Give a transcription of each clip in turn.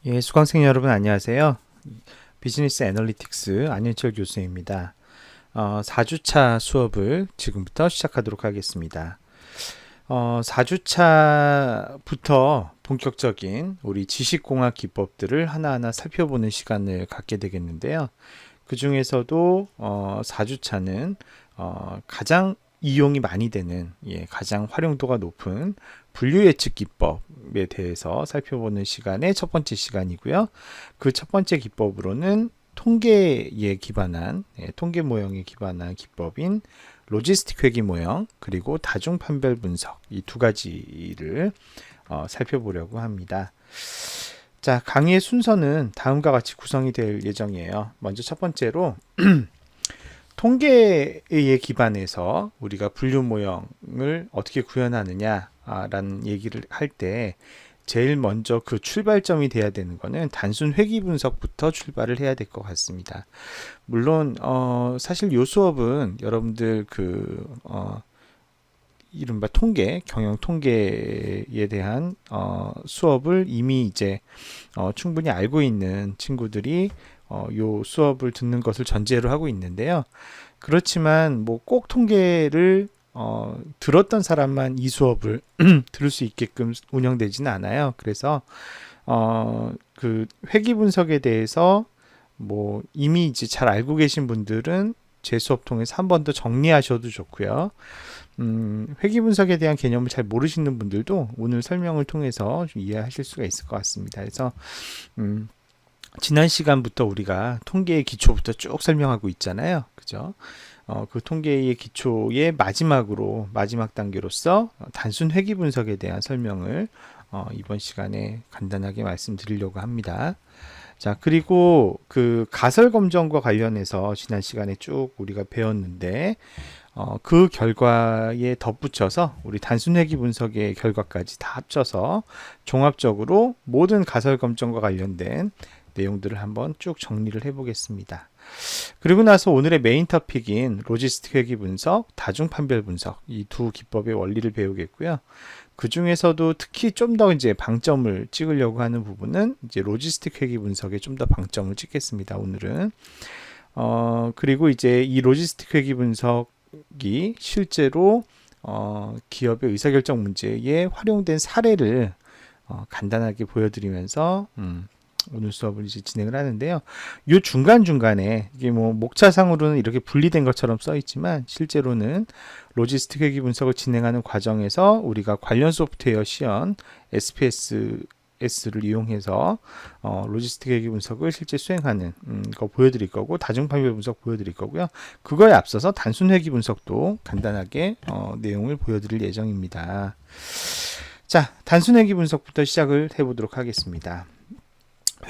예, 수강생 여러분 안녕하세요. 비즈니스 애널리틱스 안현철 교수입니다. 4주차 수업을 지금부터 시작하도록 하겠습니다. 4주차부터 본격적인 우리 지식공학 기법들을 하나하나 살펴보는 시간을 갖게 되겠는데요. 그 중에서도 4주차는 가장 이용이 많이 되는, 가장 활용도가 높은 분류 예측 기법에 대해서 살펴보는 시간의 첫 번째 시간이고요. 그 첫 번째 기법으로는 통계에 기반한, 통계 모형에 기반한 기법인 로지스틱 회귀 모형, 그리고 다중 판별 분석, 이 두 가지를 살펴보려고 합니다. 자, 강의의 순서는 다음과 같이 구성이 될 예정이에요. 먼저 첫 번째로 통계에 기반해서 우리가 분류 모형을 어떻게 구현하느냐 라는 얘기를 할 때 제일 먼저 그 출발점이 돼야 되는 거는 단순 회귀 분석부터 출발을 해야 될 것 같습니다. 물론 사실 이 수업은 여러분들 이른바 통계, 경영 통계에 대한 수업을 이미 이제 충분히 알고 있는 친구들이 요 수업을 듣는 것을 전제로 하고 있는데요. 그렇지만 뭐 꼭 통계를 들었던 사람만 이 수업을 들을 수 있게끔 운영되지는 않아요. 그래서 그 회귀 분석에 대해서 뭐 이미 이제 잘 알고 계신 분들은 제 수업 통해서 한 번 더 정리하셔도 좋고요. 회귀 분석에 대한 개념을 잘 모르시는 분들도 오늘 설명을 통해서 좀 이해하실 수가 있을 것 같습니다. 그래서 지난 시간부터 우리가 통계의 기초부터 쭉 설명하고 있잖아요. 그죠? 그 통계의 기초의 마지막 단계로서 단순 회귀 분석에 대한 설명을 이번 시간에 간단하게 말씀드리려고 합니다. 자, 그리고 그 가설 검정과 관련해서 지난 시간에 쭉 우리가 배웠는데 그 결과에 덧붙여서 우리 단순 회귀 분석의 결과까지 다 합쳐서 종합적으로 모든 가설 검정과 관련된 내용들을 한번 쭉 정리를 해보겠습니다. 그리고 나서 오늘의 메인 토픽인 로지스틱 회귀 분석, 다중 판별 분석, 이 두 기법의 원리를 배우겠고요. 그 중에서도 특히 좀 더 이제 방점을 찍으려고 하는 부분은 이제 로지스틱 회귀 분석에 좀 더 방점을 찍겠습니다. 오늘은 그리고 이제 이 로지스틱 회귀 분석이 실제로 기업의 의사결정 문제에 활용된 사례를 간단하게 보여드리면서 오늘 수업을 이제 진행을 하는데요. 요 중간중간에 이게 뭐 목차상으로는 이렇게 분리된 것처럼 써 있지만 실제로는 로지스틱 회귀 분석을 진행하는 과정에서 우리가 관련 소프트웨어 시연 SPSS를 이용해서 로지스틱 회귀 분석을 실제 수행하는 거 보여드릴 거고 다중 판별 분석 보여드릴 거고요. 그거에 앞서서 단순 회귀 분석도 간단하게 내용을 보여드릴 예정입니다. 자, 단순 회귀 분석부터 시작을 해보도록 하겠습니다.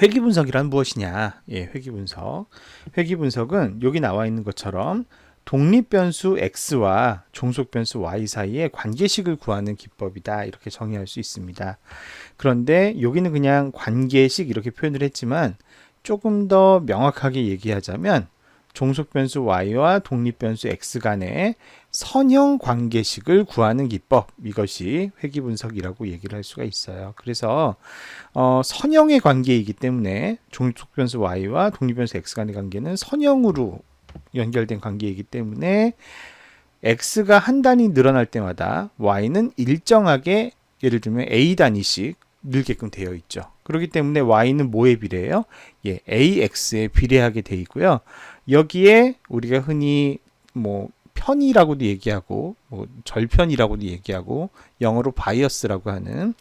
회귀 분석이란 무엇이냐? 회귀 분석. 회귀 분석은 여기 나와 있는 것처럼 독립 변수 x와 종속 변수 y 사이의 관계식을 구하는 기법이다. 이렇게 정의할 수 있습니다. 그런데 여기는 그냥 관계식 이렇게 표현을 했지만 조금 더 명확하게 얘기하자면 종속 변수 y와 독립 변수 x 간의 선형 관계식을 구하는 기법, 이것이 회귀 분석이라고 얘기를 할 수가 있어요. 그래서 선형의 관계이기 때문에 종속 변수 y와 독립 변수 x 간의 관계는 선형으로 연결된 관계이기 때문에 x가 한 단위 늘어날 때마다 y는 일정하게 예를 들면 a 단위씩 늘게끔 되어 있죠. 그렇기 때문에 y는 뭐에 비례해요? ax에 비례하게 되어 있고요. 여기에 우리가 흔히 뭐 편이라고도 얘기하고 뭐 절편이라고도 얘기하고 영어로 바이어스라고 하는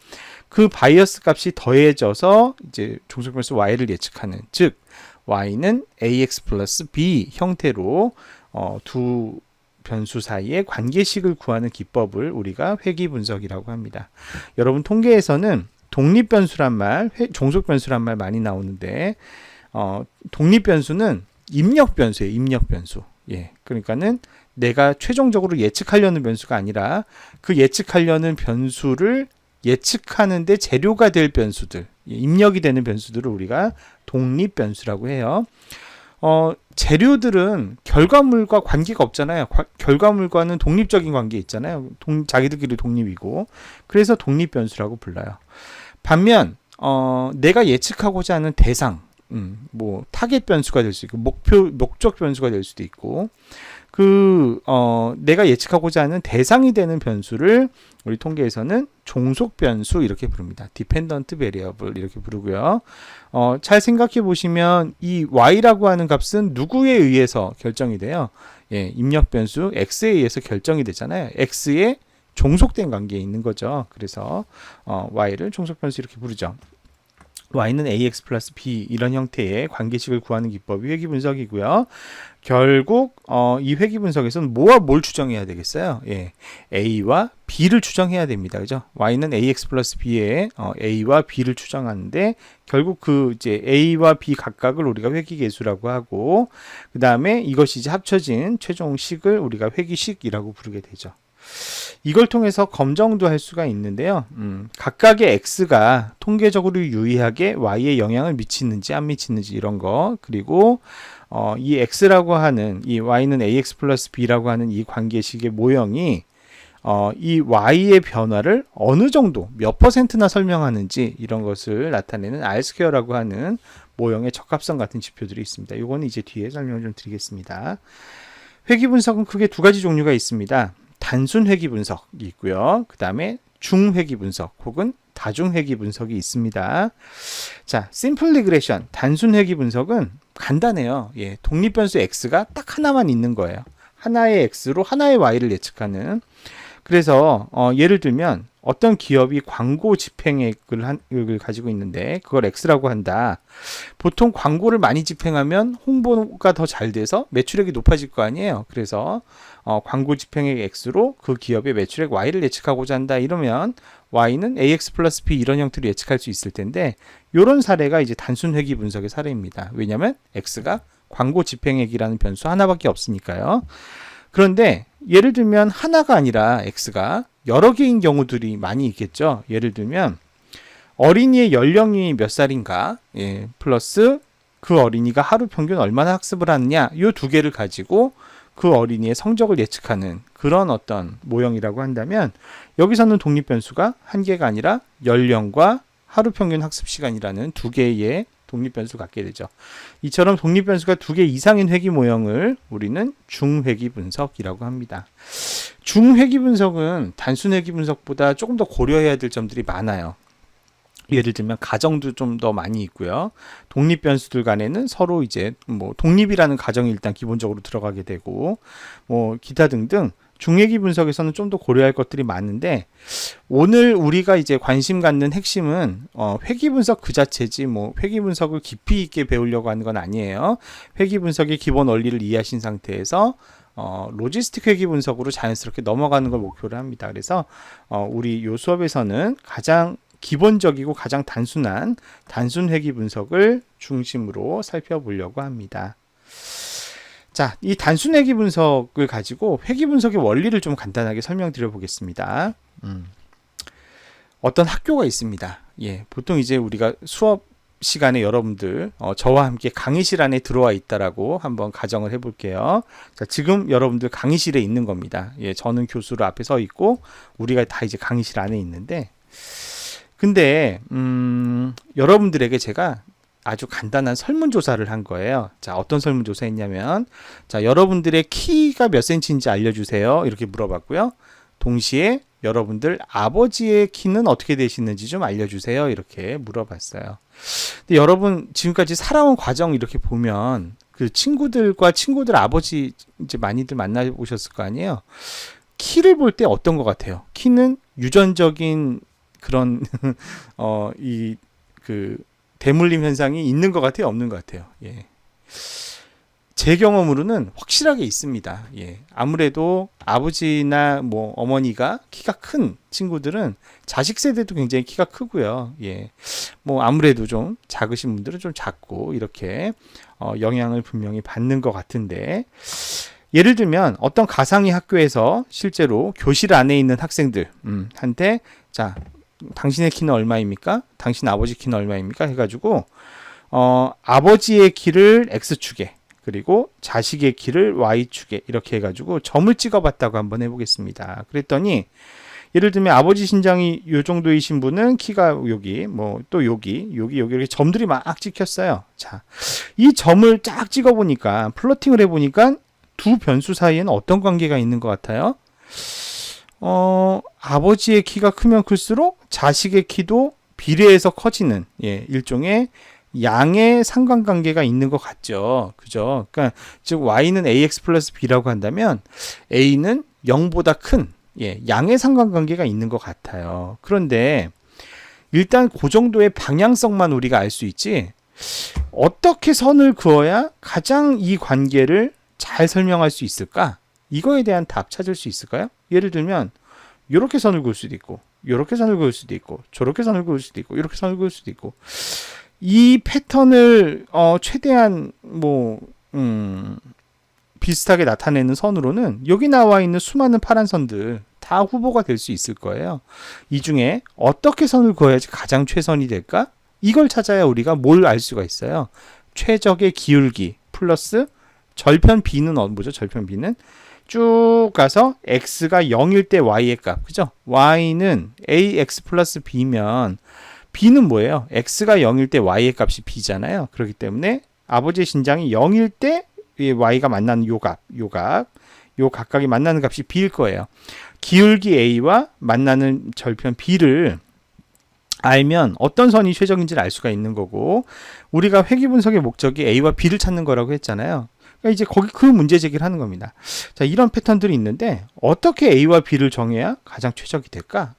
그 바이어스 값이 더해져서 이제 종속 변수 y를 예측하는, 즉 y는 ax 플러스 b 형태로 두 변수 사이의 관계식을 구하는 기법을 우리가 회귀 분석이라고 합니다. 여러분 통계에서는 독립 변수란 말, 종속 변수란 말 많이 나오는데 독립 변수는 입력 변수예요. 입력 변수. 그러니까는 내가 최종적으로 예측하려는 변수가 아니라 그 예측하려는 변수를 예측하는데 재료가 될 변수들, 입력이 되는 변수들을 우리가 독립 변수라고 해요. 재료들은 결과물과 관계가 없잖아요. 결과물과는 독립적인 관계 있잖아요. 자기들끼리 독립이고, 그래서 독립 변수라고 불러요. 반면 내가 예측하고자 하는 대상, 뭐 타겟 변수가 될 수 있고 목적 변수가 될 수도 있고 내가 예측하고자 하는 대상이 되는 변수를 우리 통계에서는 종속 변수 이렇게 부릅니다. Dependent Variable 이렇게 부르고요. 잘 생각해 보시면 이 y라고 하는 값은 누구에 의해서 결정이 돼요? 예, 입력 변수 x에 의해서 결정이 되잖아요. x에 종속된 관계에 있는 거죠. 그래서 y를 종속 변수 이렇게 부르죠. y는 ax 플러스 b 이런 형태의 관계식을 구하는 기법이 회귀 분석이고요. 결국 이 회귀 분석에서는 뭐와 뭘 추정해야 되겠어요? 예, a와 b를 추정해야 됩니다. 그죠? y는 ax 플러스 b에 a와 b를 추정하는데 결국 이제 a와 b 각각을 우리가 회귀계수라고 하고 그 다음에 이것이 이제 합쳐진 최종식을 우리가 회귀식이라고 부르게 되죠. 이걸 통해서 검정도 할 수가 있는데요. 각각의 x가 통계적으로 유의하게 y에 영향을 미치는지 안 미치는지 이런 거, 그리고 이 x라고 하는 이 y는 ax 플러스 b라고 하는 이 관계식의 모형이 이 y의 변화를 어느 정도 몇 %나 설명하는지 이런 것을 나타내는 R 스퀘어라고 하는 모형의 적합성 같은 지표들이 있습니다. 이거는 이제 뒤에 설명을 좀 드리겠습니다. 회귀 분석은 크게 두 가지 종류가 있습니다. 단순 회귀 분석이 있고요. 그 다음에 중회귀 분석 혹은 다중회귀 분석이 있습니다. 자, 심플 리그레션 단순 회귀 분석은 간단해요. 예, 독립변수 x가 딱 하나만 있는 거예요. 하나의 x로 하나의 y를 예측하는. 그래서 예를 들면 어떤 기업이 광고 집행액을 가지고 있는데 그걸 x라고 한다. 보통 광고를 많이 집행하면 홍보가 더 잘 돼서 매출액이 높아질 거 아니에요. 그래서 광고 집행액 x로 그 기업의 매출액 y를 예측하고자 한다. 이러면 y는 ax 플러스 b 이런 형태로 예측할 수 있을 텐데 이런 사례가 이제 단순 회귀 분석의 사례입니다. 왜냐하면 x가 광고 집행액이라는 변수 하나밖에 없으니까요. 그런데 예를 들면 하나가 아니라 x가 여러 개인 경우들이 많이 있겠죠. 예를 들면 어린이의 연령이 몇 살인가, 예, 플러스 그 어린이가 하루 평균 얼마나 학습을 하느냐, 이 두 개를 가지고 그 어린이의 성적을 예측하는 그런 어떤 모형이라고 한다면 여기서는 독립변수가 한 개가 아니라 연령과 하루 평균 학습 시간이라는 두 개의 독립변수를 갖게 되죠. 이처럼 독립변수가 두 개 이상인 회귀 모형을 우리는 중회귀 분석이라고 합니다. 중회귀 분석은 단순 회귀 분석보다 조금 더 고려해야 될 점들이 많아요. 예를 들면 가정도 좀 더 많이 있고요. 독립변수들 간에는 서로 이제 뭐 독립이라는 가정이 일단 기본적으로 들어가게 되고 뭐 기타 등등 중회귀 분석에서는 좀 더 고려할 것들이 많은데 오늘 우리가 이제 관심 갖는 핵심은 회귀 분석 그 자체지 뭐 회귀 분석을 깊이 있게 배우려고 하는 건 아니에요. 회귀 분석의 기본 원리를 이해하신 상태에서 로지스틱 회귀 분석으로 자연스럽게 넘어가는 걸 목표로 합니다. 그래서 우리 이 수업에서는 가장 기본적이고 가장 단순한 단순 회귀 분석을 중심으로 살펴보려고 합니다. 자, 이 단순 회귀 분석을 가지고 회귀 분석의 원리를 좀 간단하게 설명드려 보겠습니다. 어떤 학교가 있습니다. 예, 보통 이제 우리가 수업 시간에 여러분들 저와 함께 강의실 안에 들어와 있다라고 한번 가정을 해볼게요. 자, 지금 여러분들 강의실에 있는 겁니다. 예, 저는 교수로 앞에 서 있고 우리가 다 이제 강의실 안에 있는데 근데 여러분들에게 제가 아주 간단한 설문조사를 한 거예요. 자, 어떤 설문조사 했냐면 자, 여러분들의 키가 몇 센치인지 알려주세요. 이렇게 물어봤고요. 동시에 여러분들 아버지의 키는 어떻게 되시는지 좀 알려주세요. 이렇게 물어봤어요. 근데 여러분 지금까지 살아온 과정 이렇게 보면 그 친구들과 친구들 아버지 이제 많이들 만나보셨을 거 아니에요. 키를 볼 때 어떤 것 같아요? 키는 유전적인 그런 이 그 대물림 현상이 있는 것 같아요, 없는 것 같아요. 예. 제 경험으로는 확실하게 있습니다. 예. 아무래도 아버지나 뭐 어머니가 키가 큰 친구들은 자식 세대도 굉장히 키가 크고요. 예. 뭐 아무래도 좀 작으신 분들은 좀 작고 이렇게 영향을 분명히 받는 것 같은데 예를 들면 어떤 가상의 학교에서 실제로 교실 안에 있는 학생들 한테 자 당신의 키는 얼마입니까? 당신 아버지 키는 얼마입니까? 해가지고 아버지의 키를 X축에 그리고 자식의 키를 Y축에 이렇게 해가지고 점을 찍어봤다고 한번 해보겠습니다. 그랬더니 예를 들면 아버지 신장이 요 정도이신 분은 키가 여기, 뭐 또 여기 이렇게 점들이 막 찍혔어요. 자, 이 점을 쫙 찍어 보니까 플러팅을 해 보니까 두 변수 사이에는 어떤 관계가 있는 것 같아요? 아버지의 키가 크면 클수록 자식의 키도 비례해서 커지는, 예, 일종의 양의 상관관계가 있는 것 같죠. 그죠? 그러니까 즉 y는 ax 플러스 b라고 한다면 a는 0보다 큰, 예, 양의 상관관계가 있는 것 같아요. 그런데 일단 그 정도의 방향성만 우리가 알 수 있지, 어떻게 선을 그어야 가장 이 관계를 잘 설명할 수 있을까? 이거에 대한 답 찾을 수 있을까요? 예를 들면 이렇게 선을 그을 수도 있고, 이렇게 선을 그을 수도 있고, 저렇게 선을 그을 수도 있고, 이렇게 선을 그을 수도 있고, 이 패턴을 최대한 비슷하게 나타내는 선으로는 여기 나와 있는 수많은 파란 선들 다 후보가 될 수 있을 거예요. 이 중에 어떻게 선을 그어야지 가장 최선이 될까? 이걸 찾아야 우리가 뭘 알 수가 있어요. 최적의 기울기 플러스 절편 b는 뭐죠? 절편 b는 쭉 가서 x가 0일 때 y의 값, 그죠? y는 ax 플러스 b면 b는 뭐예요? x가 0일 때 y의 값이 b잖아요. 그렇기 때문에 아버지의 신장이 0일 때 y가 만나는 요 각각이 만나는 값이 b일 거예요. 기울기 a와 만나는 절편 b를 알면 어떤 선이 최적인지를 알 수가 있는 거고, 우리가 회귀 분석의 목적이 a와 b를 찾는 거라고 했잖아요. 그러니까 이제 거기 그 문제 제기를 하는 겁니다. 자, 이런 패턴들이 있는데 어떻게 a와 b를 정해야 가장 최적이 될까?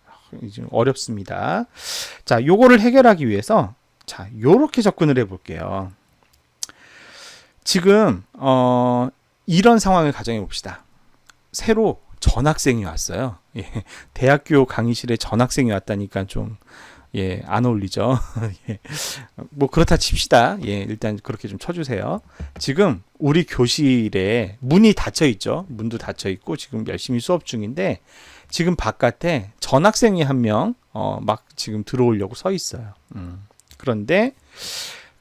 좀 어렵습니다. 자, 요거를 해결하기 위해서 자, 요렇게 접근을 해 볼게요. 지금 이런 상황을 가정해 봅시다. 새로 전학생이 왔어요. 예, 대학교 강의실에 전학생이 왔다니까 좀, 예, 안 어울리죠. 예, 뭐 그렇다 칩시다. 예, 일단 그렇게 좀 쳐주세요. 지금 우리 교실에 문이 닫혀 있죠. 문도 닫혀 있고 지금 열심히 수업 중인데 지금 바깥에 전학생이 한 명 막 지금 들어오려고 서 있어요. 그런데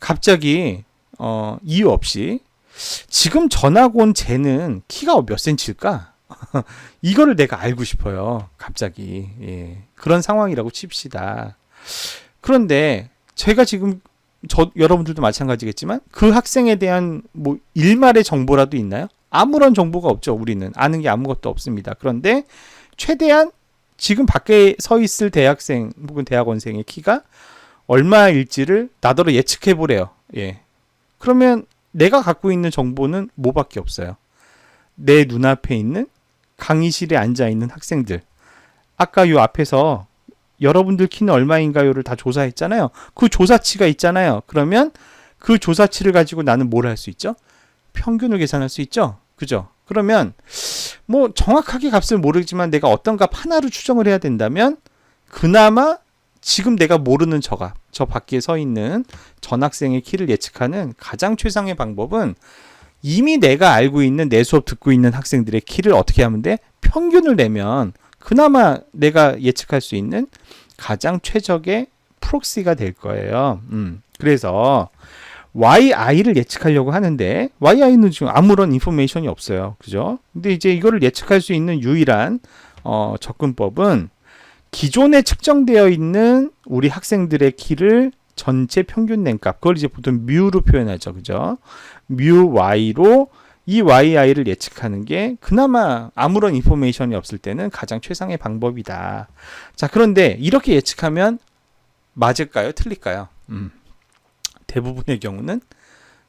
갑자기 이유 없이 지금 전학 온 쟤는 키가 몇 센치일까? 이거를 내가 알고 싶어요. 갑자기. 예. 그런 상황이라고 칩시다. 그런데 제가 지금 여러분들도 마찬가지겠지만 그 학생에 대한 뭐 일말의 정보라도 있나요? 아무런 정보가 없죠. 우리는 아는 게 아무것도 없습니다. 그런데 최대한 지금 밖에 서 있을 대학생 혹은 대학원생의 키가 얼마일지를 나더러 예측해 보래요. 예. 그러면 내가 갖고 있는 정보는 뭐밖에 없어요. 내 눈앞에 있는 강의실에 앉아 있는 학생들. 아까 요 앞에서 여러분들 키는 얼마인가요를 다 조사했잖아요. 그 조사치가 있잖아요. 그러면 그 조사치를 가지고 나는 뭘 할 수 있죠? 평균을 계산할 수 있죠. 그죠? 그러면 뭐 정확하게 값을 모르지만 내가 어떤 값 하나를 추정을 해야 된다면 그나마 지금 내가 모르는 저 밖에 서 있는 전학생의 키를 예측하는 가장 최상의 방법은 이미 내가 알고 있는 내 수업 듣고 있는 학생들의 키를 어떻게 하면 돼? 평균을 내면 그나마 내가 예측할 수 있는 가장 최적의 프록시가 될 거예요. 그래서 yi를 예측하려고 하는데 yi는 지금 아무런 인포메이션이 없어요. 그죠? 근데 이제 이거를 예측할 수 있는 유일한 접근법은 기존에 측정되어 있는 우리 학생들의 키를 전체 평균 낸 값, 그걸 이제 보통 뮤로 표현하죠. 그죠? 뮤 y로 이 yi를 예측하는 게 그나마 아무런 인포메이션이 없을 때는 가장 최상의 방법이다. 자, 그런데 이렇게 예측하면 맞을까요? 틀릴까요? 대부분의 경우는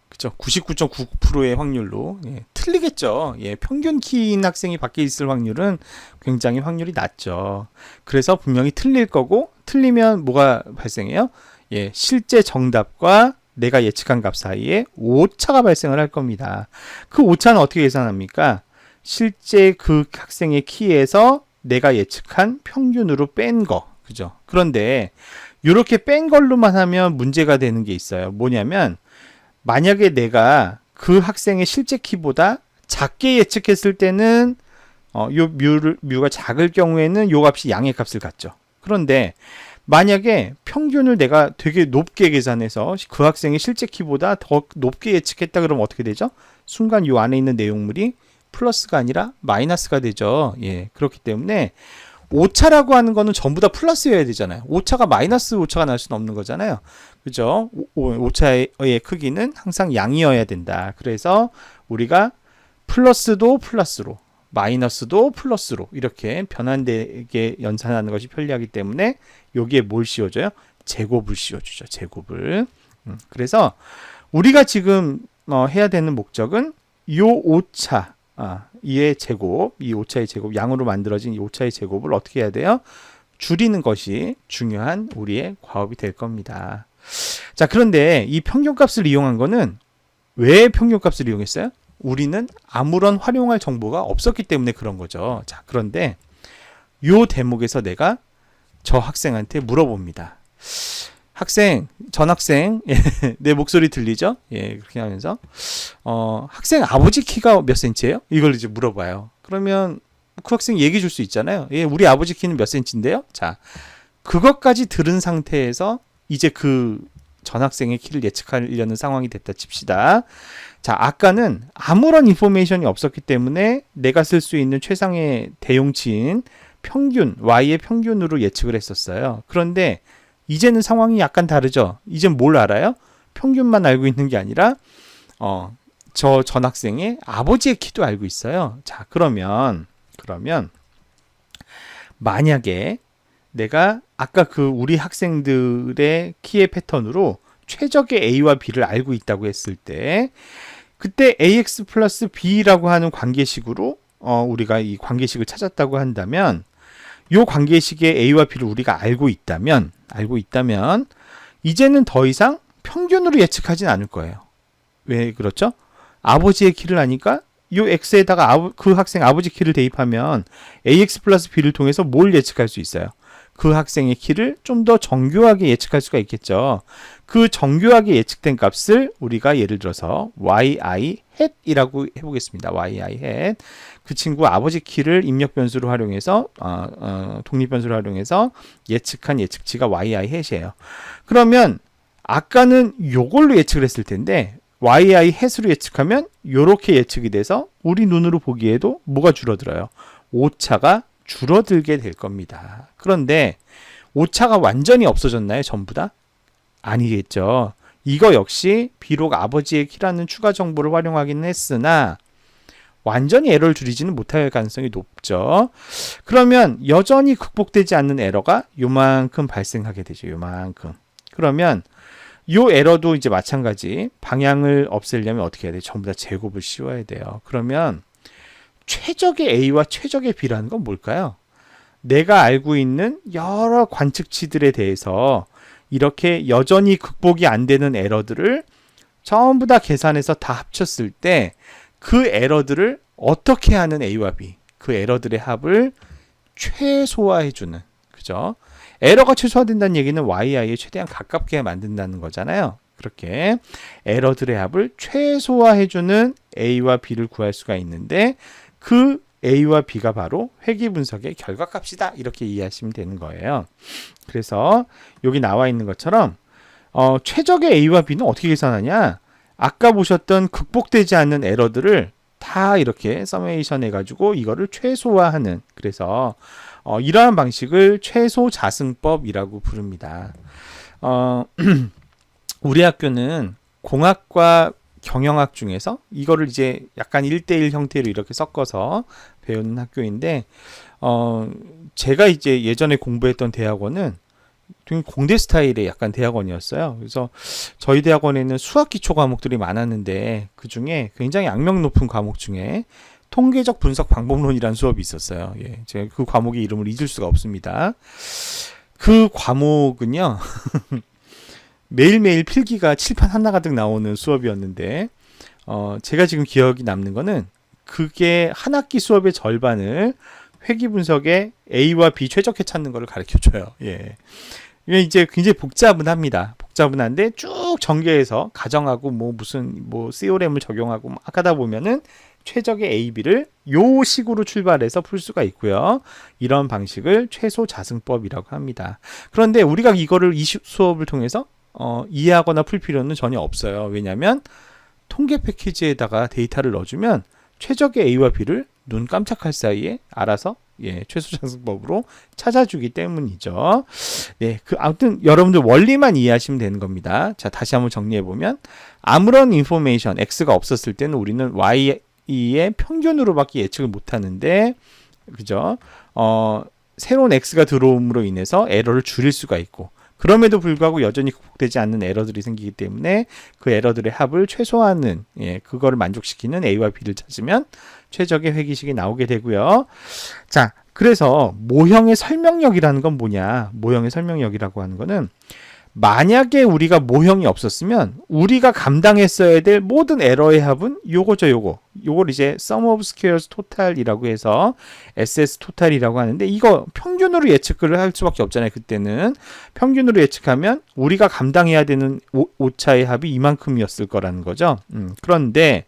그죠? 99.9%의 확률로 틀리겠죠. 예, 평균 키인 학생이 밖에 있을 확률은 굉장히 확률이 낮죠. 그래서 분명히 틀릴 거고, 틀리면 뭐가 발생해요? 예, 실제 정답과 내가 예측한 값 사이에 오차가 발생을 할 겁니다. 그 오차는 어떻게 계산합니까? 실제 그 학생의 키에서 내가 예측한 평균으로 뺀 거. 그죠? 그런데 이렇게 뺀 걸로만 하면 문제가 되는 게 있어요. 뭐냐면 만약에 내가 그 학생의 실제 키보다 작게 예측했을 때는 요 뮤가 작을 경우에는 요 값이 양의 값을 갖죠. 그런데 만약에 평균을 내가 되게 높게 계산해서 그 학생의 실제 키보다 더 높게 예측했다 그러면 어떻게 되죠? 순간 요 안에 있는 내용물이 플러스가 아니라 마이너스가 되죠. 예, 그렇기 때문에 오차라고 하는 거는 전부 다 플러스여야 되잖아요. 오차가 마이너스 오차가 날 수는 없는 거잖아요. 그죠? 오차의 크기는 항상 양이어야 된다. 그래서 우리가 플러스도 플러스로, 마이너스도 플러스로 이렇게 변환되게 연산하는 것이 편리하기 때문에 여기에 뭘 씌워줘요? 제곱을 씌워주죠. 제곱을. 그래서 우리가 지금 해야 되는 목적은 요 오차, 이의 제곱, 이 오차의 제곱, 양으로 만들어진 이 오차의 제곱을 어떻게 해야 돼요? 줄이는 것이 중요한 우리의 과업이 될 겁니다. 자, 그런데 이 평균값을 이용한 거는 왜 평균값을 이용했어요? 우리는 아무런 활용할 정보가 없었기 때문에 그런 거죠. 자, 그런데 요 대목에서 내가 저 학생한테 물어봅니다. 전 학생, 내 목소리 들리죠? 예, 그렇게 하면서, 학생 아버지 키가 몇 센치예요? 이걸 이제 물어봐요. 그러면 그 학생 얘기해 줄 수 있잖아요. 예, 우리 아버지 키는 몇 센치인데요? 자, 그것까지 들은 상태에서 이제 그 전 학생의 키를 예측하려는 상황이 됐다 칩시다. 자, 아까는 아무런 인포메이션이 없었기 때문에 내가 쓸 수 있는 최상의 대용치인 평균, y의 평균으로 예측을 했었어요. 그런데 이제는 상황이 약간 다르죠. 이젠 뭘 알아요? 평균만 알고 있는 게 아니라 저 전 학생의 아버지의 키도 알고 있어요. 자, 그러면 만약에 내가 아까 그 우리 학생들의 키의 패턴으로 최적의 A와 B를 알고 있다고 했을 때 그때 AX 플러스 B라고 하는 관계식으로 우리가 이 관계식을 찾았다고 한다면 이 관계식의 A와 B를 우리가 알고 있다면 이제는 더 이상 평균으로 예측하진 않을 거예요. 왜 그렇죠? 아버지의 키를 아니까 이 X에다가 그 학생 아버지 키를 대입하면 AX 플러스 B를 통해서 뭘 예측할 수 있어요? 그 학생의 키를 좀 더 정교하게 예측할 수가 있겠죠. 그 정교하게 예측된 값을 우리가 예를 들어서 yi hat이라고 해보겠습니다. yi hat. 그 친구 아버지 키를 입력 변수로 활용해서 독립 변수로 활용해서 예측한 예측치가 yi hat이에요. 그러면 아까는 요걸로 예측을 했을 텐데 yi hat으로 예측하면 요렇게 예측이 돼서 우리 눈으로 보기에도 뭐가 줄어들어요? 오차가 줄어들게 될 겁니다. 그런데 오차가 완전히 없어졌나요? 전부 다? 아니겠죠. 이거 역시 비록 아버지의 키라는 추가 정보를 활용하기는 했으나 완전히 에러를 줄이지는 못할 가능성이 높죠. 그러면 여전히 극복되지 않는 에러가 요만큼 발생하게 되죠. 요만큼. 그러면 요 에러도 이제 마찬가지 방향을 없애려면 어떻게 해야 돼요? 전부 다 제곱을 씌워야 돼요. 그러면 최적의 A와 최적의 B라는 건 뭘까요? 내가 알고 있는 여러 관측치들에 대해서 이렇게 여전히 극복이 안 되는 에러들을 전부 다 계산해서 다 합쳤을 때 그 에러들을 어떻게 하는 A와 B, 그 에러들의 합을 최소화해주는, 그죠? 에러가 최소화된다는 얘기는 yi에 최대한 가깝게 만든다는 거잖아요. 그렇게 에러들의 합을 최소화해주는 A와 B를 구할 수가 있는데 그 A와 B가 바로 회귀 분석의 결과값이다. 이렇게 이해하시면 되는 거예요. 그래서 여기 나와 있는 것처럼 최적의 A와 B는 어떻게 계산하냐? 아까 보셨던 극복되지 않는 에러들을 다 이렇게 서메이션 해가지고 이거를 최소화하는, 그래서 이러한 방식을 최소 자승법이라고 부릅니다. 우리 학교는 공학과 경영학 중에서 이거를 이제 약간 1대1 형태로 이렇게 섞어서 배우는 학교인데 제가 이제 예전에 공부했던 대학원은 공대 스타일의 약간 대학원이었어요. 그래서 저희 대학원에는 수학 기초 과목들이 많았는데 그 중에 굉장히 악명 높은 과목 중에 통계적 분석 방법론이라는 수업이 있었어요. 예, 제가 그 과목의 이름을 잊을 수가 없습니다. 그 과목은요. 매일매일 필기가 칠판 하나가득 나오는 수업이었는데 제가 지금 기억이 남는 거는 그게 한 학기 수업의 절반을 회귀 분석에 A와 B 최적화 찾는 거를 가르쳐줘요. 예. 이게 이제 굉장히 복잡합니다. 복잡한데 쭉 전개해서 가정하고 무슨 CORM을 적용하고 막 하다 보면은 최적의 A, B를 요 식으로 출발해서 풀 수가 있고요. 이런 방식을 최소 자승법이라고 합니다. 그런데 우리가 이거를 이 수업을 통해서 이해하거나 풀 필요는 전혀 없어요. 왜냐하면 통계 패키지에다가 데이터를 넣어주면 최적의 A와 B를 눈 깜짝할 사이에 알아서 최소 상승법으로 찾아주기 때문이죠. 네, 아무튼 여러분들 원리만 이해하시면 되는 겁니다. 자, 다시 한번 정리해 보면 아무런 인포메이션 X가 없었을 때는 우리는 Y의 평균으로밖에 예측을 못 하는데, 그죠? 새로운 X가 들어옴으로 인해서 에러를 줄일 수가 있고, 그럼에도 불구하고 여전히 극복되지 않는 에러들이 생기기 때문에 그 에러들의 합을 최소화하는, 그거를 만족시키는 A와 B를 찾으면 최적의 회기식이 나오게 되고요. 자, 그래서 모형의 설명력이라는 건 뭐냐? 모형의 설명력이라고 하는 거는 만약에 우리가 모형이 없었으면 우리가 감당했어야 될 모든 에러의 합은 요거죠, 요걸 이제 sum of squares total이라고 해서 SS total이라고 하는데, 이거 평균으로 예측을 할 수밖에 없잖아요. 그때는 평균으로 예측하면 우리가 감당해야 되는 오차의 합이 이만큼이었을 거라는 거죠. 그런데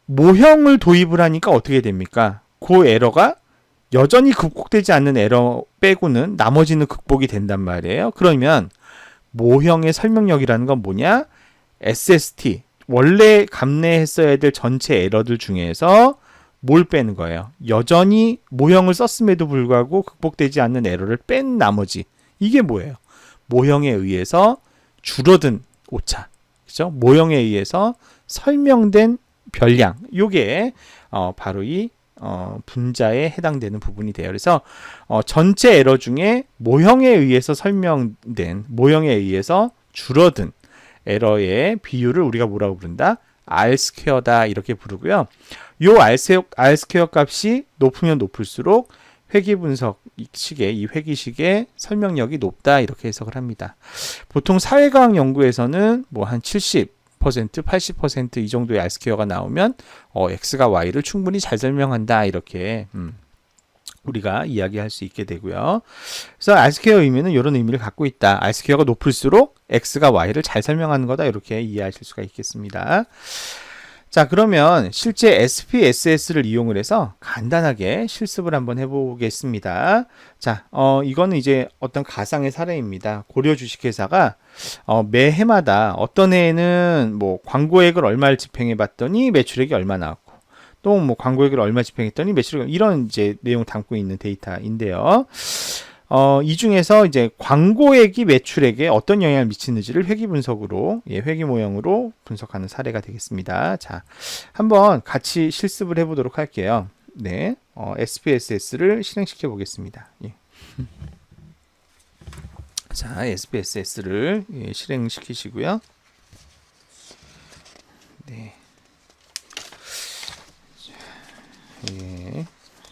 모형을 도입을 하니까 어떻게 됩니까? 그 에러가 여전히 극복되지 않는 에러 빼고는 나머지는 극복이 된단 말이에요. 그러면 모형의 설명력이라는 건 뭐냐? SST, 원래 감내했어야 될 전체 에러들 중에서 뭘 빼는 거예요? 여전히 모형을 썼음에도 불구하고 극복되지 않는 에러를 뺀 나머지, 이게 뭐예요? 모형에 의해서 줄어든 오차, 그죠? 모형에 의해서 설명된 별량, 요게 바로 이 분자에 해당되는 부분이 돼요. 그래서 전체 에러 중에 모형에 의해서 설명된, 모형에 의해서 줄어든 에러의 비율을 우리가 뭐라고 부른다? R 스퀘어다, 이렇게 부르고요. 요 R 스퀘어 값이 높으면 높을수록 회기분석식의 이 회기식의 설명력이 높다, 이렇게 해석을 합니다. 보통 사회과학 연구에서는 뭐 한 70% 80% 이 정도의 R스퀘어가 나오면 X가 Y를 충분히 잘 설명한다, 이렇게 우리가 이야기할 수 있게 되고요. 그래서 R스퀘어 의미는 이런 의미를 갖고 있다. R스퀘어가 높을수록 X가 Y를 잘 설명하는 거다, 이렇게 이해하실 수가 있겠습니다. 자, 그러면 실제 SPSS를 이용을 해서 간단하게 실습을 한번 해보겠습니다. 자, 이거는 이제 어떤 가상의 사례입니다. 고려 주식회사가 매 해마다 어떤 해에는 뭐 광고액을 얼마를 집행해 봤더니 매출액이 얼마 나왔고, 또 뭐 광고액을 얼마 집행했더니 매출액, 이런 이제 내용 담고 있는 데이터인데요. 이 중에서 이제 광고액이 매출액에 어떤 영향을 미치는지를 회기 분석으로, 회기 모형으로 분석하는 사례가 되겠습니다. 자, 한번 같이 실습을 해보도록 할게요. 네, SPSS를 실행시켜 보겠습니다. 자, SPSS를 실행시키시고요. 네.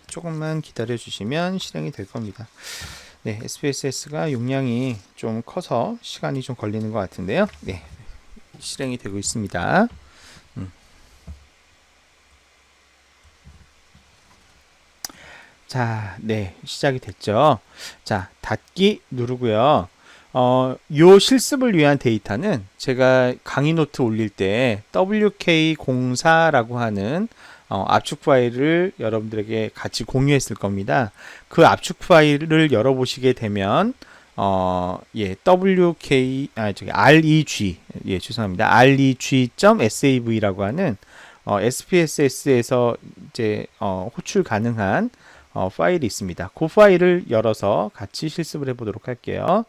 조금만 기다려 주시면 실행이 될 겁니다. 네, SPSS가 용량이 좀 커서 시간이 좀 걸리는 것 같은데요. 네, 실행이 되고 있습니다. 자, 네, 시작이 됐죠. 자, 닫기 누르고요. 요 실습을 위한 데이터는 제가 강의 노트 올릴 때 WK04라고 하는 압축 파일을 여러분들에게 같이 공유했을 겁니다. 그 압축 파일을 열어보시게 되면 REG, 죄송합니다. reg.sav라고 하는 SPSS에서 이제 호출 가능한 파일이 있습니다. 그 파일을 열어서 같이 실습을 해보도록 할게요.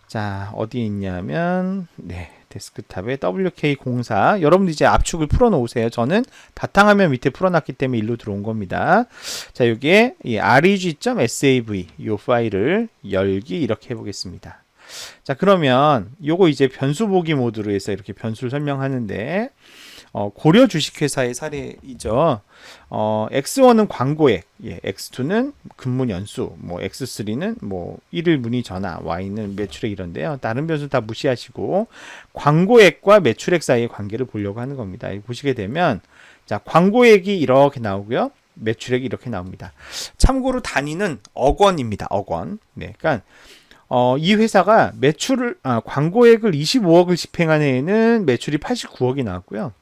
자, 어디에 있냐면, 네, 데스크탑에 WK04. 여러분들 이제 압축을 풀어 놓으세요. 저는 바탕화면 밑에 풀어놨기 때문에 일로 들어온 겁니다. 자, 여기에 이 reg.sav 이 파일을 열기, 이렇게 해보겠습니다. 자, 그러면 요거 이제 변수 보기 모드로 해서 이렇게 변수를 설명하는데, 고려 주식회사의 사례이죠. X1은 광고액, X2는 근무 연수, 뭐 X3는 뭐 1일 문의 전화, Y는 매출액, 이런데요. 다른 변수 다 무시하시고 광고액과 매출액 사이의 관계를 보려고 하는 겁니다. 보시게 되면, 자, 광고액이 이렇게 나오고요. 매출액이 이렇게 나옵니다. 참고로 단위는 억원입니다. 억원. 네, 그러니까 이 회사가 광고액을 25억을 집행한 해에는 매출이 89억이 나왔고요.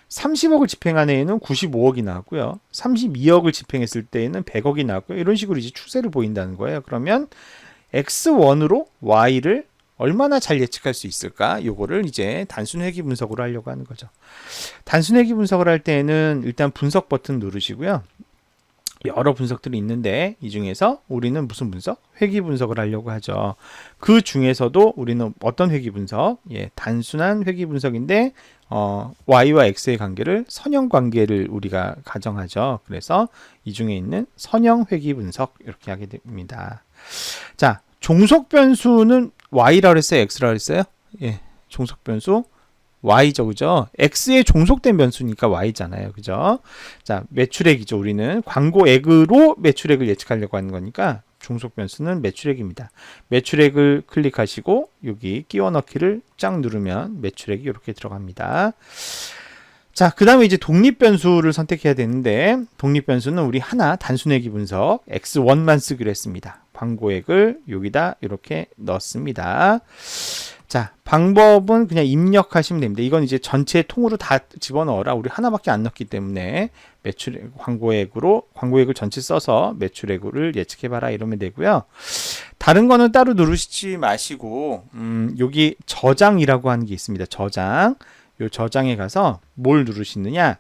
30억을 집행한 해에는 95억이 나왔고요. 32억을 집행했을 때에는 100억이 나왔고요. 이런 식으로 이제 추세를 보인다는 거예요. 그러면 X1으로 Y를 얼마나 잘 예측할 수 있을까? 요거를 이제 단순 회귀 분석으로 하려고 하는 거죠. 단순 회귀 분석을 할 때는 일단 분석 버튼 누르시고요. 여러 분석들이 있는데 이 중에서 우리는 무슨 분석? 회귀 분석을 하려고 하죠. 그 중에서도 우리는 어떤 회귀 분석? 단순한 회귀 분석인데 y와 x의 관계를 선형 관계를 우리가 가정하죠. 그래서 이 중에 있는 선형 회귀 분석 이렇게 하게 됩니다. 자, 종속 변수는 y라고 했어요? x라고 했어요? 종속 변수 y죠, 그죠? x에 종속된 변수니까 y잖아요, 그죠? 자, 매출액이죠. 우리는 광고액으로 매출액을 예측하려고 하는 거니까 종속 변수는 매출액입니다. 매출액을 클릭하시고 여기 끼워 넣기를 쫙 누르면 매출액이 이렇게 들어갑니다. 자, 그 다음에 이제 독립 변수를 선택해야 되는데 독립 변수는 우리 하나 단순회귀 분석 x1만 쓰기로 했습니다. 광고액을 여기다 이렇게 넣습니다. 자, 방법은 그냥 입력하시면 됩니다. 이건 이제 전체 통으로 다 집어넣어라. 우리 하나밖에 안 넣기 때문에 매출 광고액을 전체 써서 매출액을 예측해봐라 이러면 되고요. 다른 거는 따로 누르시지 마시고 여기 저장이라고 하는 게 있습니다. 저장. 요 저장에 가서 뭘 누르시느냐?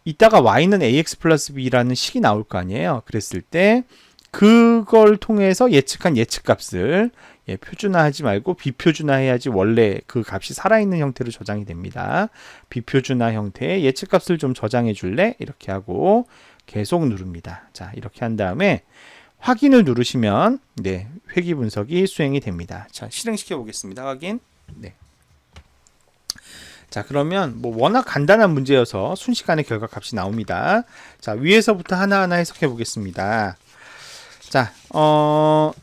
이따가 y는 ax 플러스 b라는 식이 나올 거 아니에요. 그랬을 때 그걸 통해서 예측한 예측값을 표준화하지 말고 비표준화해야지 원래 그 값이 살아있는 형태로 저장이 됩니다. 비표준화 형태의 예측값을 좀 저장해 줄래? 이렇게 하고 계속 누릅니다. 자, 이렇게 한 다음에 확인을 누르시면 회귀 분석이 수행이 됩니다. 자, 실행시켜 보겠습니다. 확인. 자, 그러면 뭐 워낙 간단한 문제여서 순식간에 결과값이 나옵니다. 자, 위에서부터 하나하나 해석해 보겠습니다. 자,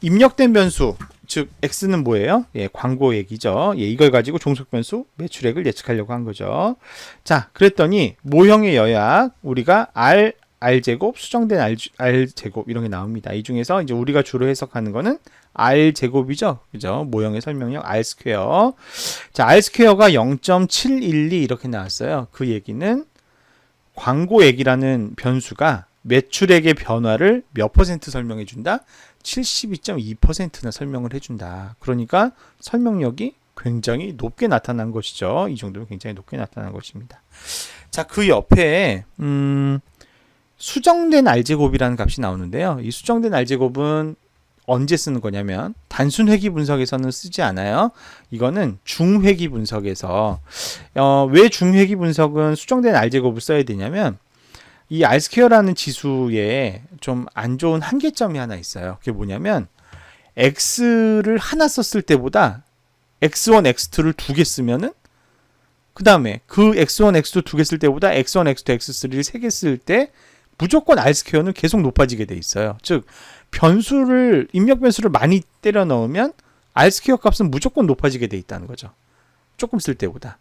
입력된 변수, 즉 x는 뭐예요? 광고액이죠. 이걸 가지고 종속 변수 매출액을 예측하려고 한 거죠. 자, 그랬더니 모형의 여약 우리가 r제곱 수정된 r제곱 이런 게 나옵니다. 이 중에서 이제 우리가 주로 해석하는 거는 r제곱이죠. 그죠? 모형의 설명력 r². 자, r²가 0.712 이렇게 나왔어요. 그 얘기는 광고액이라는 변수가 매출액의 변화를 몇 퍼센트 설명해 준다? 72.2%나 설명을 해준다. 그러니까 설명력이 굉장히 높게 나타난 것이죠. 이 정도면 굉장히 높게 나타난 것입니다. 자, 그 옆에 수정된 r제곱이라는 값이 나오는데요. 이 수정된 r제곱은 언제 쓰는 거냐면 단순 회귀 분석에서는 쓰지 않아요. 이거는 중회귀 분석에서 왜 중회귀 분석은 수정된 r제곱을 써야 되냐면 이 r²라는 지수에 좀 안 좋은 한계점이 하나 있어요. 그게 뭐냐면 x를 하나 썼을 때보다 x1, x2를 두 개 쓰면은 그 다음에 그 x1, x2 두 개 쓸 때보다 x1, x2, x3를 세 개 쓸 때 무조건 r²는 계속 높아지게 돼 있어요. 즉 입력 변수를 많이 때려 넣으면 r² 값은 무조건 높아지게 돼 있다는 거죠. 조금 쓸 때보다.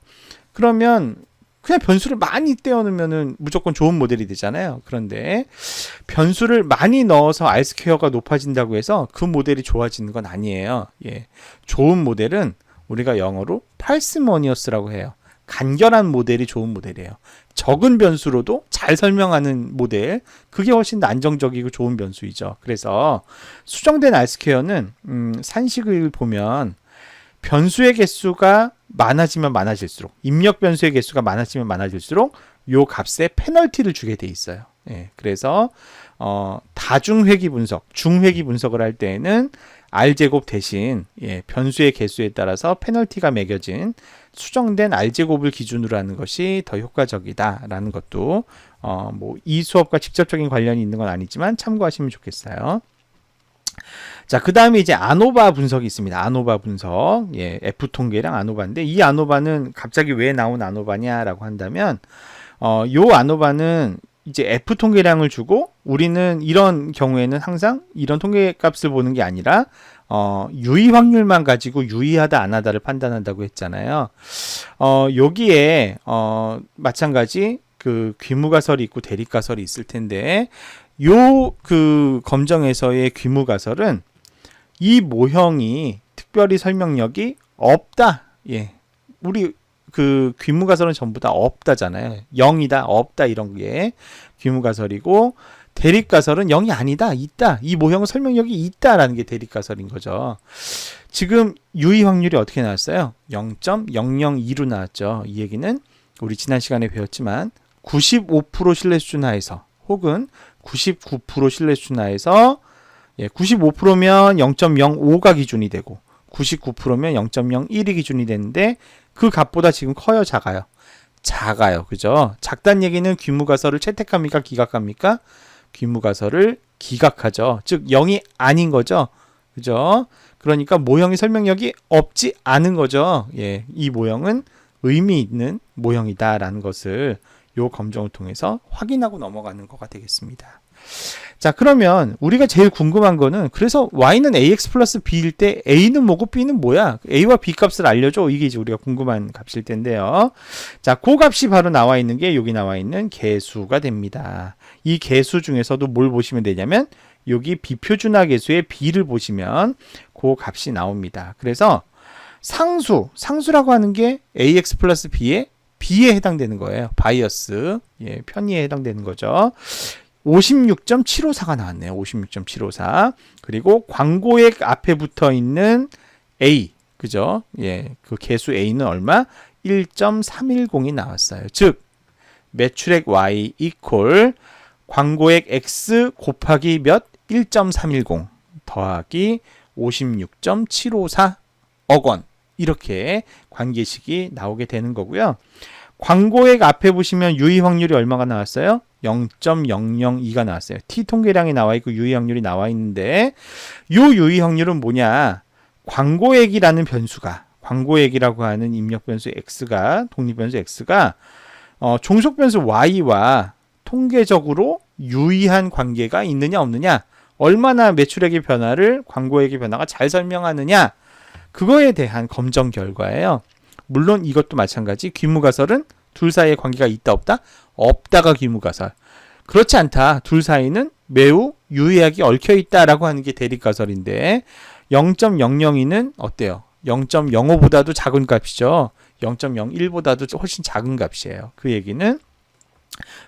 그러면 그냥 변수를 많이 떼어놓으면은 무조건 좋은 모델이 되잖아요. 그런데 변수를 많이 넣어서 r²가 높아진다고 해서 그 모델이 좋아지는 건 아니에요. 좋은 모델은 우리가 영어로 parsimonious라고 해요. 간결한 모델이 좋은 모델이에요. 적은 변수로도 잘 설명하는 모델, 그게 훨씬 더 안정적이고 좋은 변수이죠. 그래서 수정된 r²는 산식을 보면 변수의 개수가 많아지면 많아질수록, 입력 변수의 개수가 많아지면 많아질수록 요 값에 페널티를 주게 돼 있어요. 그래서 다중회귀 분석, 중회귀 분석을 할 때에는 r제곱 대신 변수의 개수에 따라서 페널티가 매겨진 수정된 r제곱을 기준으로 하는 것이 더 효과적이다라는 것도 뭐 이 수업과 직접적인 관련이 있는 건 아니지만 참고하시면 좋겠어요. 자, 그 다음에 이제 아노바 분석이 있습니다. 아노바 분석. F 통계랑 아노바인데 이 아노바는 갑자기 왜 나온 아노바냐라고 한다면 요 아노바는 이제 F 통계량을 주고 우리는 이런 경우에는 항상 이런 통계 값을 보는 게 아니라 유의 확률만 가지고 유의하다 안 하다를 판단한다고 했잖아요. 여기에 마찬가지 그 귀무가설이 있고 대립가설이 있을 텐데 요 그 검정에서의 귀무가설은 이 모형이 특별히 설명력이 없다. 우리 그 귀무가설은 전부 다 없다잖아요. 0이다, 없다 이런 게 귀무가설이고 대립가설은 0이 아니다, 있다. 이 모형은 설명력이 있다라는 게 대립가설인 거죠. 지금 유의 확률이 어떻게 나왔어요? 0.002로 나왔죠. 이 얘기는 우리 지난 시간에 배웠지만 95% 신뢰 수준 하에서 혹은 99% 신뢰 수준 하에서 95%면 0.05가 기준이 되고 99%면 0.01이 기준이 되는데 그 값보다 지금 커요, 작아요? 작아요. 그죠? 작다는 얘기는 귀무가설을 채택합니까? 기각합니까? 귀무가설을 기각하죠. 즉 0이 아닌 거죠. 그죠? 그러니까 모형의 설명력이 없지 않은 거죠. 이 모형은 의미 있는 모형이다라는 것을 요 검정을 통해서 확인하고 넘어가는 거가 되겠습니다. 자, 그러면 우리가 제일 궁금한 거는 그래서 y는 ax 플러스 b일 때 a는 뭐고 b는 뭐야? a와 b 값을 알려줘. 이게 이제 우리가 궁금한 값일 텐데요. 자, 그 값이 바로 나와 있는 게 여기 나와 있는 개수가 됩니다. 이 개수 중에서도 뭘 보시면 되냐면 여기 비표준화 개수의 b를 보시면 그 값이 나옵니다. 그래서 상수라고 하는 게 ax 플러스 b에 해당되는 거예요. 바이어스, 편의에 해당되는 거죠. 56.754가 나왔네요. 56.754. 그리고 광고액 앞에 붙어 있는 A, 그죠? 그 개수 A는 얼마? 1.310이 나왔어요. 즉, 매출액 Y 이퀄 광고액 X 곱하기 몇? 1.310 더하기 56.754억 원. 이렇게 관계식이 나오게 되는 거고요. 광고액 앞에 보시면 유의 확률이 얼마가 나왔어요? 0.002가 나왔어요. T 통계량이 나와 있고 유의 확률이 나와 있는데 이 유의 확률은 뭐냐? 광고액이라고 하는 입력 변수 X가 독립 변수 X가 종속 변수 Y와 통계적으로 유의한 관계가 있느냐 없느냐, 얼마나 매출액의 변화를 광고액의 변화가 잘 설명하느냐, 그거에 대한 검정 결과예요. 물론 이것도 마찬가지. 귀무가설은 둘 사이에 관계가 있다 없다? 없다가 귀무가설. 그렇지 않다. 둘 사이는 매우 유의하게 얽혀있다라고 하는 게 대립가설인데 0.002는 어때요? 0.05보다도 작은 값이죠. 0.01보다도 훨씬 작은 값이에요. 그 얘기는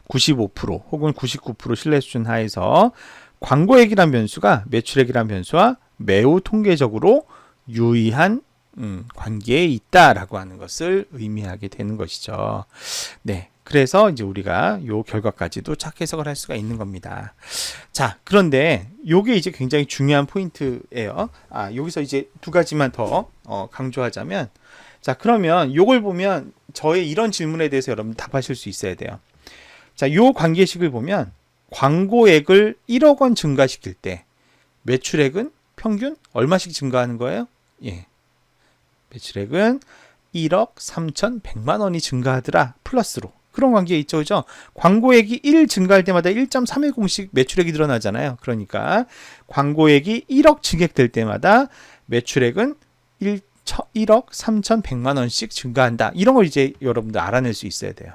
95% 혹은 99% 신뢰 수준 하에서 광고액이란 변수가 매출액이란 변수와 매우 통계적으로 유의한 관계에 있다라고 하는 것을 의미하게 되는 것이죠. 네. 그래서 이제 우리가 요 결과까지도 착 해석을 할 수가 있는 겁니다. 자, 그런데 요게 이제 굉장히 중요한 포인트예요. 여기서 이제 두 가지만 더 강조하자면, 자, 그러면 요걸 보면 저의 이런 질문에 대해서 여러분 답하실 수 있어야 돼요. 자, 요 관계식을 보면 광고액을 1억 원 증가시킬 때 매출액은 평균 얼마씩 증가하는 거예요? 매출액은 1억 3,100만 원이 증가하더라. 플러스로. 그런 관계에 있죠. 그죠? 광고액이 1 증가할 때마다 1.310씩 매출액이 늘어나잖아요. 그러니까 광고액이 1억 증액될 때마다 매출액은 1억 3,100만 원씩 증가한다. 이런 걸 이제 여러분들 알아낼 수 있어야 돼요.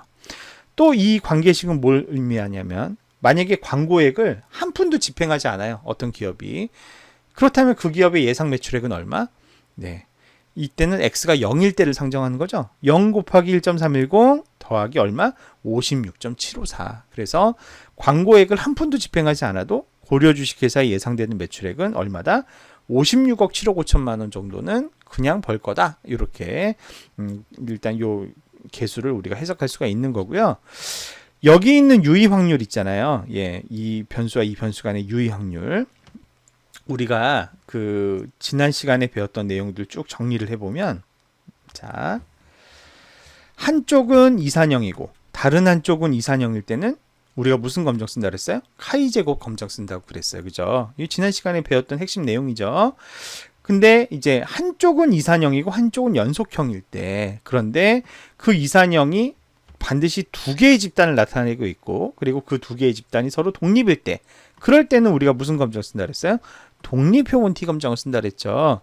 또 이 관계식은 뭘 의미하냐면 만약에 광고액을 한 푼도 집행하지 않아요. 어떤 기업이. 그렇다면 그 기업의 예상 매출액은 얼마? 네. 이때는 X가 0일 때를 상정하는 거죠. 0 곱하기 1.310 더하기 얼마? 56.754. 그래서 광고액을 한 푼도 집행하지 않아도 고려 주식회사의 예상되는 매출액은 얼마다? 56억 7억 5천만 원 정도는 그냥 벌 거다. 이렇게 일단 요 개수를 우리가 해석할 수가 있는 거고요. 여기 있는 유의 확률 있잖아요. 이 변수와 이 변수 간의 유의 확률. 우리가 그 지난 시간에 배웠던 내용들 쭉 정리를 해보면, 자, 한쪽은 이산형이고 다른 한쪽은 이산형일 때는 우리가 무슨 검정 쓴다 그랬어요? 카이 제곱 검정 쓴다고 그랬어요. 그죠? 이 지난 시간에 배웠던 핵심 내용이죠. 근데 이제 한쪽은 이산형이고 한쪽은 연속형일 때, 그런데 그 이산형이 반드시 두 개의 집단을 나타내고 있고, 그리고 그 두 개의 집단이 서로 독립일 때, 그럴 때는 우리가 무슨 검정 쓴다 그랬어요? 독립표본 T 검정을 쓴다 그랬죠.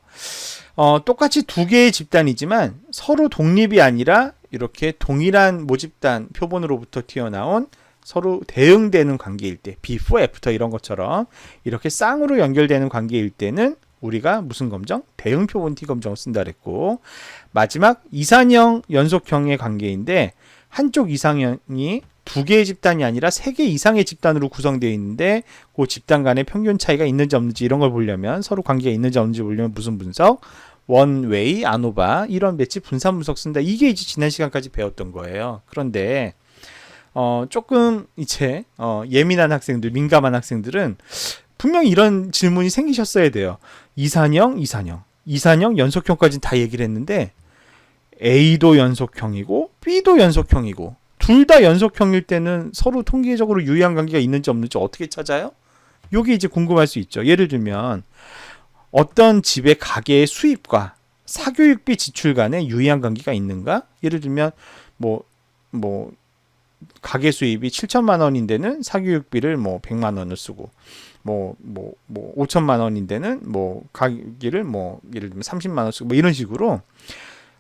똑같이 두 개의 집단이지만 서로 독립이 아니라 이렇게 동일한 모집단 표본으로부터 튀어나온 서로 대응되는 관계일 때, before, after 이런 것처럼 이렇게 쌍으로 연결되는 관계일 때는 우리가 무슨 검정? 대응 표본 T 검정을 쓴다 그랬고, 마지막 이산형 연속형의 관계인데 한쪽 이상형이 두 개의 집단이 아니라 세 개 이상의 집단으로 구성되어 있는데 그 집단 간의 평균 차이가 있는지 없는지 이런 걸 보려면, 서로 관계가 있는지 없는지 보려면 무슨 분석? 원웨이, 아노바 이런 매치 분산 분석 쓴다. 이게 이제 지난 시간까지 배웠던 거예요. 그런데 조금 이제 예민한 학생들, 민감한 학생들은 분명히 이런 질문이 생기셨어야 돼요. 이산형 연속형까지는 다 얘기를 했는데 A도 연속형이고 B도 연속형이고 둘 다 연속형일 때는 서로 통계적으로 유의한 관계가 있는지 없는지 어떻게 찾아요? 요게 이제 궁금할 수 있죠. 예를 들면 어떤 집의 가게의 수입과 사교육비 지출 간에 유의한 관계가 있는가? 예를 들면 뭐 가게 수입이 7천만 원인데는 사교육비를 100만 원을 쓰고 5천만 원인데는 가게를 예를 들면 30만 원 쓰고 이런 식으로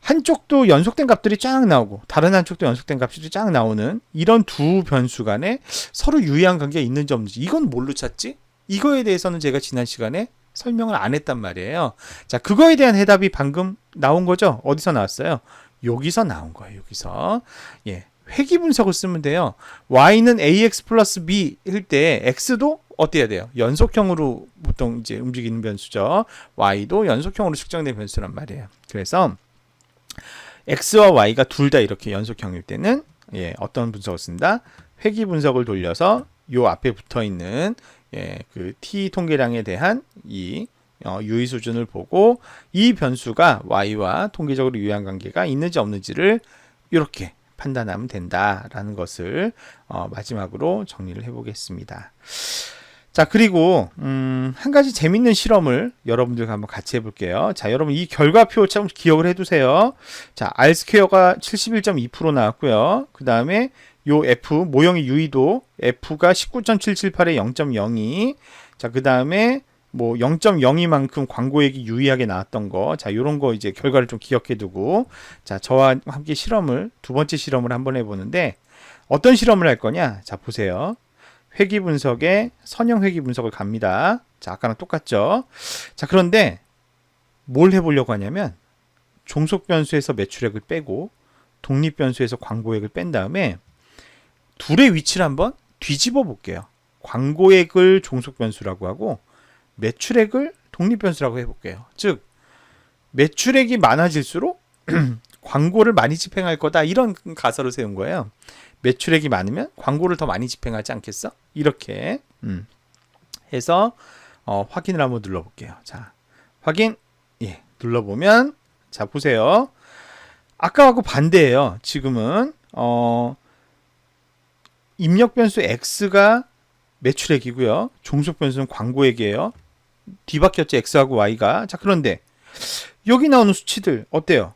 한쪽도 연속된 값들이 쫙 나오고 다른 한쪽도 연속된 값들이 쫙 나오는 이런 두 변수 간에 서로 유의한 관계가 있는지 없는지 이건 뭘로 찾지? 이거에 대해서는 제가 지난 시간에 설명을 안 했단 말이에요. 자, 그거에 대한 해답이 방금 나온 거죠? 어디서 나왔어요? 여기서 나온 거예요. 여기서. 예. 회귀 분석을 쓰면 돼요. y는 ax 플러스 b 일 때 x도 어때야 돼요? 연속형으로 보통 이제 움직이는 변수죠. y도 연속형으로 측정된 변수란 말이에요. 그래서 x와 y가 둘 다 이렇게 연속형일 때는 어떤 분석을 쓴다? 회귀 분석을 돌려서 요 앞에 붙어 있는 그 t 통계량에 대한 이 유의 수준을 보고 이 변수가 y와 통계적으로 유의한 관계가 있는지 없는지를 이렇게 판단하면 된다라는 것을 마지막으로 정리를 해보겠습니다. 자, 그리고 한 가지 재밌는 실험을 여러분들과 한번 같이 해볼게요. 자, 여러분 이 결과표 참 기억을 해두세요. 자, R 스퀘어가 71.2% 나왔고요. 그 다음에 요 F 모형의 유의도 F가 19.778에 0.02. 자, 그 다음에 0.02만큼 광고액이 유의하게 나왔던 거. 자, 요런 거 이제 결과를 좀 기억해 두고. 자, 저와 함께 두 번째 실험을 한번 해보는데, 어떤 실험을 할 거냐? 자, 보세요. 회귀 분석에 선형 회귀 분석을 갑니다. 자, 아까랑 똑같죠? 자, 그런데 뭘 해보려고 하냐면, 종속 변수에서 매출액을 빼고, 독립 변수에서 광고액을 뺀 다음에, 둘의 위치를 한번 뒤집어 볼게요. 광고액을 종속 변수라고 하고, 매출액을 독립변수라고 해볼게요. 즉 매출액이 많아질수록 광고를 많이 집행할 거다 이런 가설을 세운 거예요. 매출액이 많으면 광고를 더 많이 집행하지 않겠어? 이렇게 해서 확인을 한번 눌러볼게요. 자, 확인 눌러보면 자 보세요. 아까하고 반대예요. 지금은 입력 변수 x가 매출액이고요. 종속 변수는 광고액이에요. 뒤바뀌었죠. x하고 y가. 자, 그런데 여기 나오는 수치들 어때요?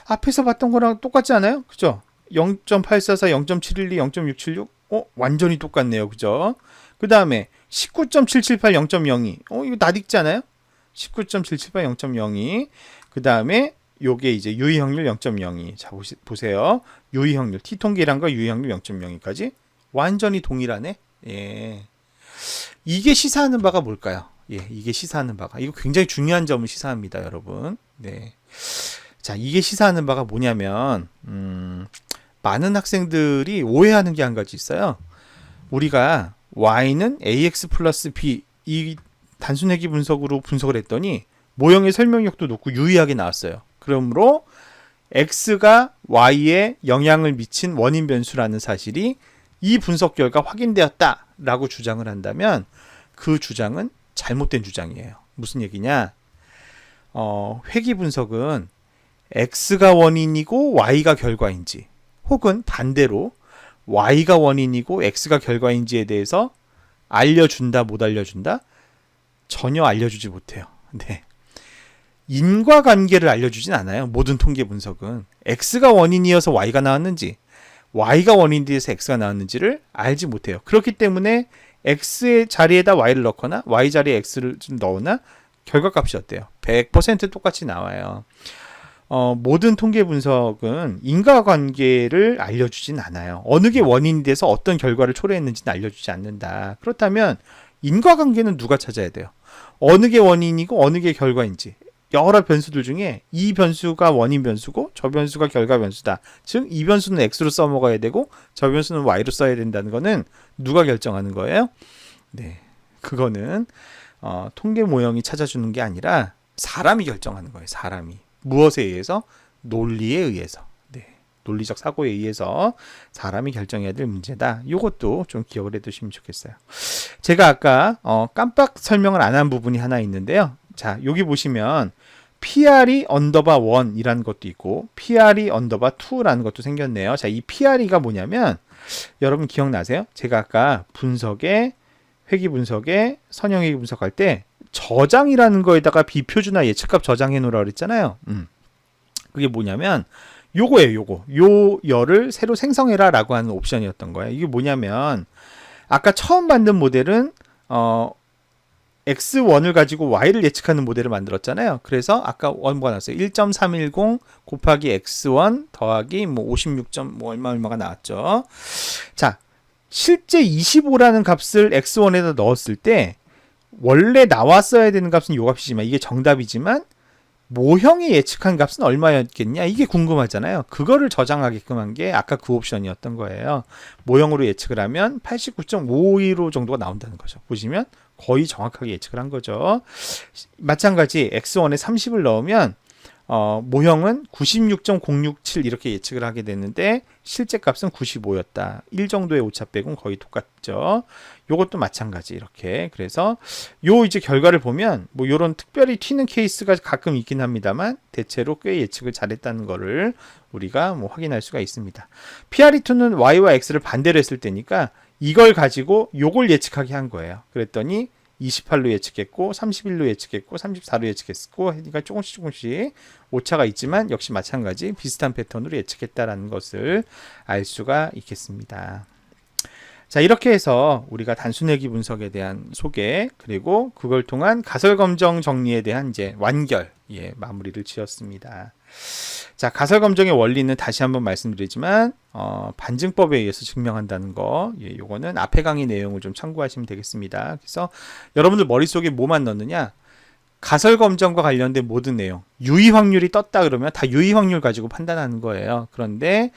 앞에서 봤던 거랑 똑같지 않아요? 그죠? 0.844, 0.712, 0.676. 완전히 똑같네요. 그죠? 그 다음에 19.778, 0.02. 이거 낯익지 않아요? 19.778, 0.02. 그 다음에 요게 이제 유의확률 0.02. 자, 보세요. 유의확률, t통계량과 유의확률 0.02까지 완전히 동일하네. 예. 이게 시사하는 바가 뭘까요? 이게 시사하는 바가 이거 굉장히 중요한 점을 시사합니다, 여러분. 네. 자, 이게 시사하는 바가 뭐냐면 많은 학생들이 오해하는 게 한 가지 있어요. 우리가 y는 ax 플러스 b 이 단순회귀 분석으로 분석을 했더니 모형의 설명력도 높고 유의하게 나왔어요. 그러므로 x가 y에 영향을 미친 원인 변수라는 사실이 이 분석 결과 확인되었다라고 주장을 한다면 그 주장은 잘못된 주장이에요. 무슨 얘기냐? 회귀 분석은 x가 원인이고 y가 결과인지 혹은 반대로 y가 원인이고 x가 결과인지에 대해서 알려준다, 못 알려준다? 전혀 알려주지 못해요. 네. 인과관계를 알려주진 않아요. 모든 통계 분석은 x가 원인이어서 y가 나왔는지 y가 원인이어서 x가 나왔는지를 알지 못해요. 그렇기 때문에 x의 자리에다 y를 넣거나 y 자리에 x를 좀 넣으나 결과값이 어때요? 100% 똑같이 나와요. 모든 통계 분석은 인과관계를 알려주진 않아요. 어느 게 원인이 돼서 어떤 결과를 초래했는지는 알려주지 않는다. 그렇다면 인과관계는 누가 찾아야 돼요? 어느 게 원인이고 어느 게 결과인지. 여러 변수들 중에 이 변수가 원인 변수고 저 변수가 결과 변수다. 즉 이 변수는 x로 써먹어야 되고 저 변수는 y로 써야 된다는 거는 누가 결정하는 거예요? 네, 그거는 통계 모형이 찾아주는 게 아니라 사람이 결정하는 거예요. 사람이. 무엇에 의해서? 논리에 의해서. 네, 논리적 사고에 의해서 사람이 결정해야 될 문제다. 이것도 좀 기억을 해두시면 좋겠어요. 제가 아까 깜빡 설명을 안 한 부분이 하나 있는데요. 자, 여기 보시면 PRE 언더바 1이라는 것도 있고 PRE 언더바 2라는 것도 생겼네요. 자, 이 PRE가 뭐냐면 여러분 기억나세요? 제가 아까 분석에 회귀 분석에 선형 회귀 분석할 때 저장이라는 거에다가 비표준화 예측값 저장해 놓으라 그랬잖아요. 그게 뭐냐면 요거예요. 요 열을 새로 생성해라 라고 하는 옵션이었던 거예요. 이게 뭐냐면 아까 처음 만든 모델은 x1을 가지고 y를 예측하는 모델을 만들었잖아요. 그래서 아까 뭐가 나왔어요? 1.310 곱하기 x1 더하기 뭐 56. 뭐 얼마가 나왔죠. 자, 실제 25라는 값을 x1에다 넣었을 때 원래 나왔어야 되는 값은 요 값이지만 이게 정답이지만 모형이 예측한 값은 얼마였겠냐? 이게 궁금하잖아요. 그거를 저장하게끔 한 게 아까 그 옵션이었던 거예요. 모형으로 예측을 하면 89.515 정도가 나온다는 거죠. 보시면 거의 정확하게 예측을 한 거죠. 마찬가지 x1에 30을 넣으면 모형은 96.067 이렇게 예측을 하게 됐는데 실제 값은 95였다. 1 정도의 오차 빼고는 거의 똑같죠. 요것도 마찬가지 이렇게. 그래서 요 이제 결과를 보면 뭐 요런 특별히 튀는 케이스가 가끔 있긴 합니다만 대체로 꽤 예측을 잘했다는 거를 우리가 뭐 확인할 수가 있습니다. PRE2는 Y와 X를 반대로 했을 때니까 이걸 가지고 요걸 예측하게 한 거예요. 그랬더니 28로 예측했고 31로 예측했고 34로 예측했고 그러니까 조금씩 오차가 있지만 역시 마찬가지 비슷한 패턴으로 예측했다라는 것을 알 수가 있겠습니다. 자, 이렇게 해서 우리가 단순회귀 분석에 대한 소개 그리고 그걸 통한 가설검정 정리에 대한 이제 완결 마무리를 지었습니다. 자, 가설검정의 원리는 다시 한번 말씀드리지만 반증법에 의해서 증명한다는 거 요거는 앞에 강의 내용을 좀 참고하시면 되겠습니다. 그래서 여러분들 머릿속에 뭐만 넣느냐 가설검정과 관련된 모든 내용 유의 확률이 떴다 그러면 다 유의 확률 가지고 판단하는 거예요. 그런데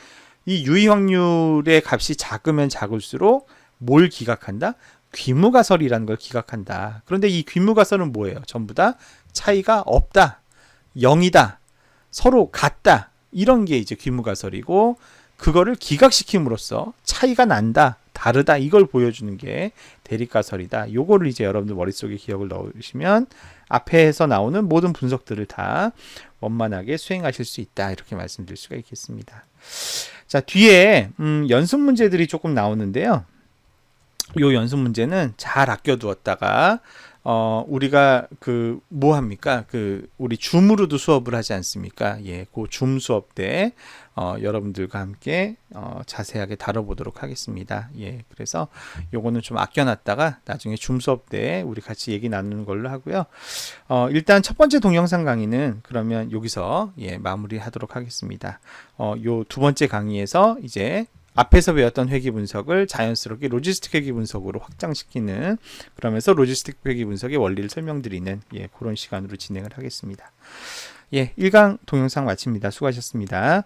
이 유의 확률의 값이 작으면 작을수록 뭘 기각한다? 귀무가설이라는 걸 기각한다. 그런데 이 귀무가설은 뭐예요? 전부 다 차이가 없다. 0이다. 서로 같다. 이런 게 이제 귀무가설이고 그거를 기각시킴으로써 차이가 난다. 다르다. 이걸 보여주는 게 대립가설이다. 요거를 이제 여러분들 머릿속에 기억을 넣으시면 앞에서 나오는 모든 분석들을 다 원만하게 수행하실 수 있다. 이렇게 말씀드릴 수가 있겠습니다. 자, 뒤에 연습 문제들이 조금 나오는데요. 요 연습 문제는 잘 아껴두었다가 우리가 뭐 합니까? 우리 줌으로도 수업을 하지 않습니까? 그 줌 수업 때 여러분들과 함께 자세하게 다뤄보도록 하겠습니다. 그래서 요거는 좀 아껴놨다가 나중에 줌 수업 때 우리 같이 얘기 나누는 걸로 하고요. 일단 첫 번째 동영상 강의는 그러면 여기서 마무리하도록 하겠습니다. 요 두 번째 강의에서 이제 앞에서 배웠던 회귀 분석을 자연스럽게 로지스틱 회귀 분석으로 확장시키는 그러면서 로지스틱 회귀 분석의 원리를 설명드리는 그런 시간으로 진행을 하겠습니다. 1강 동영상 마칩니다. 수고하셨습니다.